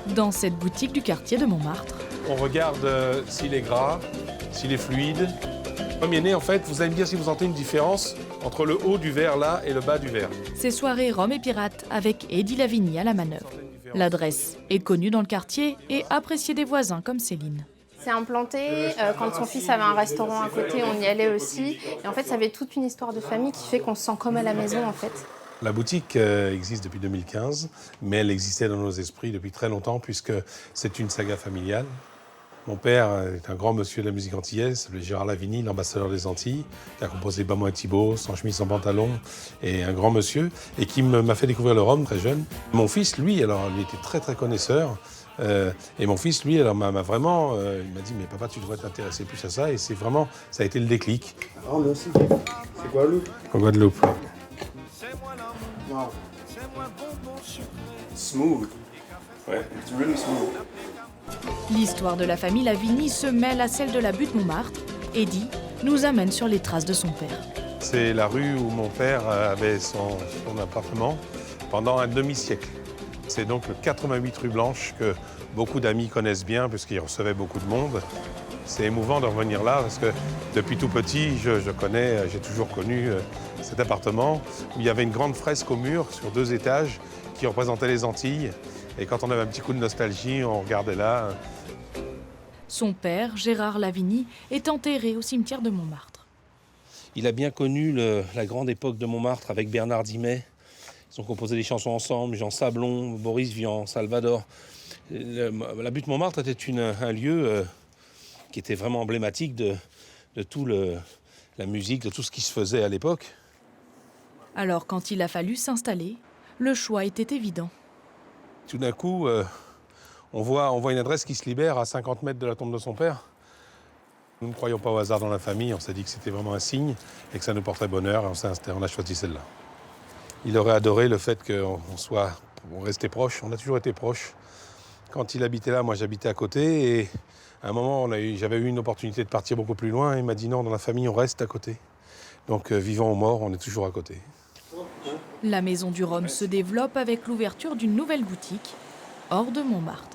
dans cette boutique du quartier de Montmartre. On regarde s'il est gras, s'il est fluide. Premier-né, en fait, vous allez me dire si vous sentez une différence entre le haut du verre là et le bas du verre. C'est soirée Rhum et Pirates avec Eddie Lavigny à la manœuvre. L'adresse est connue dans le quartier et appréciée des voisins comme Céline. C'est implanté, quand son fils avait un restaurant à côté, on y allait aussi. Et en fait, ça avait toute une histoire de famille qui fait qu'on se sent comme à la maison en fait. La boutique existe depuis 2015, mais elle existait dans nos esprits depuis très longtemps puisque c'est une saga familiale. Mon père est un grand monsieur de la musique antillaise, le Gérard Lavigny, l'ambassadeur des Antilles, qui a composé Bas moi et Thibault, Sans chemise, sans pantalon, et un grand monsieur, et qui m'a fait découvrir le rhum très jeune. Mon fils, lui, alors, il était très très connaisseur, et mon fils, lui, alors, m'a vraiment, il m'a dit, mais papa, tu devrais t'intéresser plus à ça, et c'est vraiment, ça a été le déclic. Oh, merci. C'est Guadeloupe. En Guadeloupe. Wow. Smooth. Ouais. It's really smooth. L'histoire de la famille Lavigny se mêle à celle de la butte Montmartre. Eddie nous amène sur les traces de son père. C'est la rue où mon père avait son appartement pendant un demi-siècle. C'est donc le 88 rue Blanche que beaucoup d'amis connaissent bien puisqu'il recevait beaucoup de monde. C'est émouvant de revenir là parce que depuis tout petit, j'ai toujours connu cet appartement où il y avait une grande fresque au mur sur 2 étages qui représentait les Antilles. Et quand on avait un petit coup de nostalgie, on regardait là. Son père, Gérard Lavigny, est enterré au cimetière de Montmartre. Il a bien connu la grande époque de Montmartre avec Bernard Dimet. Ils ont composé des chansons ensemble, Jean Sablon, Boris Vian, Salvador. La butte Montmartre était un lieu qui était vraiment emblématique de tout la musique, de tout ce qui se faisait à l'époque. Alors quand il a fallu s'installer, le choix était évident. Tout d'un coup, on voit une adresse qui se libère à 50 mètres de la tombe de son père. Nous ne croyons pas au hasard dans la famille, on s'est dit que c'était vraiment un signe et que ça nous porterait bonheur, et on a choisi celle-là. Il aurait adoré le fait qu'on restait proches, on a toujours été proches. Quand il habitait là, moi j'habitais à côté et à un moment, j'avais eu une opportunité de partir beaucoup plus loin et il m'a dit non, dans la famille, on reste à côté. Donc vivant ou mort, on est toujours à côté. La maison du rhum se développe avec l'ouverture d'une nouvelle boutique hors de Montmartre.